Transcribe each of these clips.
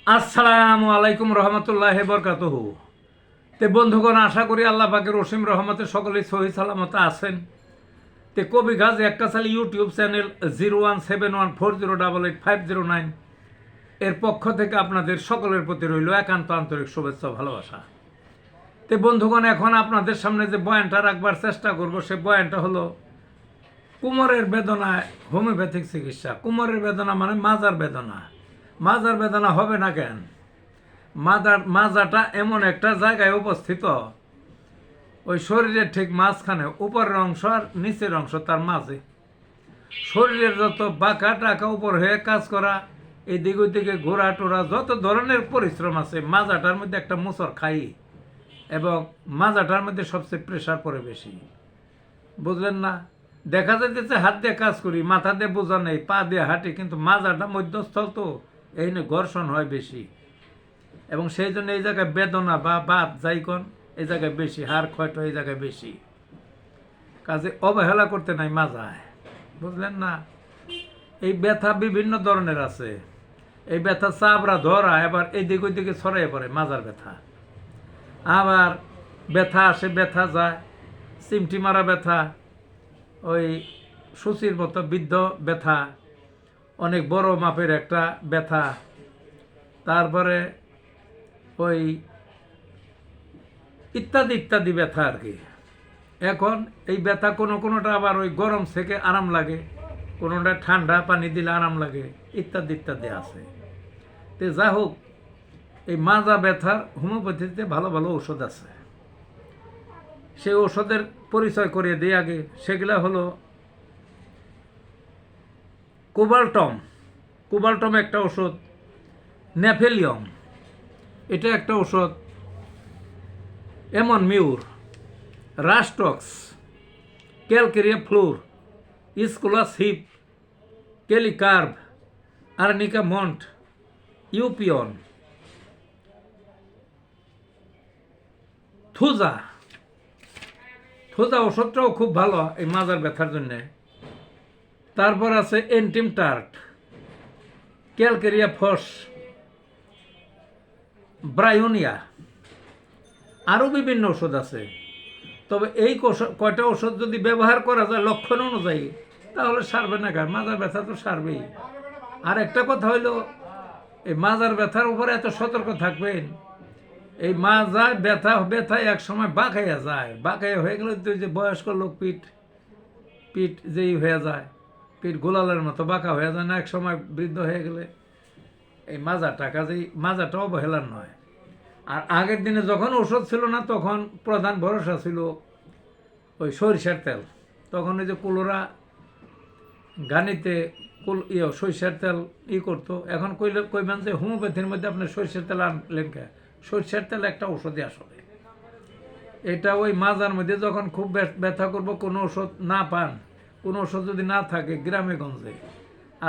আসসালামু আলাইকুম রহমতুল্লাহ বরকাতুহু। তে বন্ধুগণ, আশা করি আল্লাহ পাকের অসীম রহমতে সকলেই সহি সালামতে আছেন। তে কবি গাজী এককাছালি ইউটিউব চ্যানেল 017140885009 এর পক্ষ থেকে আপনাদের সকলের প্রতি রইল একান্ত আন্তরিক শুভেচ্ছা ভালোবাসা। তে বন্ধুগণ, এখন আপনাদের সামনে যে বয়ানটা রাখবার চেষ্টা করব সে বয়ানটা হলো কোমরের বেদনায় হোমিওপ্যাথিক চিকিৎসা। কোমরের বেদনা মানে মাজার বেদনা। মাজার বেদনা হবে না কেন? মাজাটা এমন একটা জায়গায় অবস্থিত, ওই শরীরের ঠিক মাঝখানে, উপরের অংশ আর নিচের অংশ তার মাঝে। শরীরের যত বাঁকা টাকা উপর হয়ে কাজ করা, এদিক ওইদিকে ঘোরা টোরা, যত ধরনের পরিশ্রম আছে, মাজাটার মধ্যে একটা মোচর খাই, এবং মাজাটার মধ্যে সবচেয়ে প্রেশার পড়ে বেশি। বুঝলেন না? দেখা যাইতেছে হাত দিয়ে কাজ করি, মাথা দিয়ে বোঝা নেই, পা দিয়ে হাঁটি, কিন্তু মাজাটা মধ্যস্থল তো, এই নিয়ে ঘর্ষণ হয় বেশি, এবং সেই জন্য এই জায়গায় বেদনা বা বাত যাই কোন এই জায়গায় বেশি, হাড় ক্ষয়টা এই জায়গায় বেশি। কাজে অবহেলা করতে নাই মাজায়। বুঝলেন না? এই ব্যথা বিভিন্ন ধরনের আছে। এই ব্যথা চাবড়া ধরা, এবার এইদিক ওইদিকে ছড়াইয়ে পড়ে মাজার ব্যথা। আবার ব্যথা আসে, ব্যথা যায়, চিমটি মারা ব্যথা, ওই সূচির মতো বৃদ্ধ ব্যথা, অনেক বড় মাপের একটা ব্যথা, তারপরে ওই ইত্যাদি ইত্যাদি ব্যথা আর কি। এখন এই ব্যথা কোনোটা আবার ওই গরম থেকে আরাম লাগে, কোনোটা ঠান্ডা পানি দিলে আরাম লাগে, ইত্যাদি ইত্যাদি আছে। তো যা হোক, এই মাজা ব্যথার হোমিওপ্যাথিতে ভালো ভালো ওষুধ আছে। সেই ওষুধের পরিচয় করিয়ে দিই আগে। সেগুলা হলো কোবাল্টম একটা ওষুধ, নেফেলিয়ম এটা একটা ওষুধ, এমন Muir, রাস্টক্স, calcarea floor, স্কুলাস heap, কেলিকার্ভ, arnica Mont, ইউপিয়ন, Thuja ওষুধটাও খুব ভালো এই মাজার ব্যথার জন্যে। তারপর আছে এন্টিম টার্ট, ক্যালকেরিয়া ফস, ব্রায়োনিয়া, আরও বিভিন্ন ওষুধ আছে। তবে এই কয়টা ওষুধ যদি ব্যবহার করা যায় লক্ষণ অনুযায়ী, তাহলে সারবে না। কার মাজার ব্যথা তো সারবেই। আর একটা কথা হইল, এই মাজার ব্যথার উপরে এত সতর্ক থাকবেন। এই মাজার ব্যথায় এক সময় বাঁকাইয়া যায়, বাঁকাইয়া হয়ে গেলে তো যে বয়স্ক লোক পিঠ যেই হয়ে যায়, পিঠ গোলালের মতো বাঁকা হয়ে যায় না এক সময় বৃদ্ধ হয়ে গেলে? এই মাজাটা, কাজেই মাজাটা অবহেলার নয়। আর আগের দিনে যখন ওষুধ ছিল না, তখন প্রধান ভরসা ছিল ওই সরিষার তেল। তখন ওই যে কুলোরা গানিতে সরিষার তেল করতো। এখন কইবেন যে হোমিওপ্যাথির মধ্যে আপনি সরিষার তেল আনলেন কে? সরিষার তেল একটা ওষুধই আসলে। এটা ওই মাজার মধ্যে যখন খুব ব্যথা করবো, কোনো ওষুধ না পান, কোনো ওষুধ যদি না থাকে গ্রামে গঞ্জে,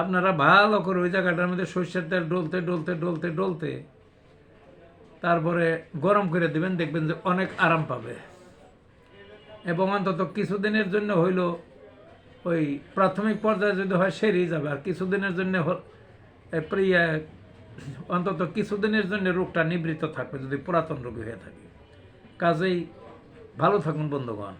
আপনারা ভালো করে ওই জায়গাটার মধ্যে সরিষার তেল ডলতে তারপরে গরম করে দিবেন, দেখবেন যে অনেক আরাম পাবে। এবং অন্তত কিছুদিনের জন্য হইল, ওই প্রাথমিক পর্যায়ে যদি হয় সেরেই যাবে। আর কিছুদিনের জন্য অন্তত কিছুদিনের জন্য রোগটা নিবৃত্ত থাকবে, যদি পুরাতন রোগী হয়ে থাকে। কাজেই ভালো থাকুন বন্ধুগণ।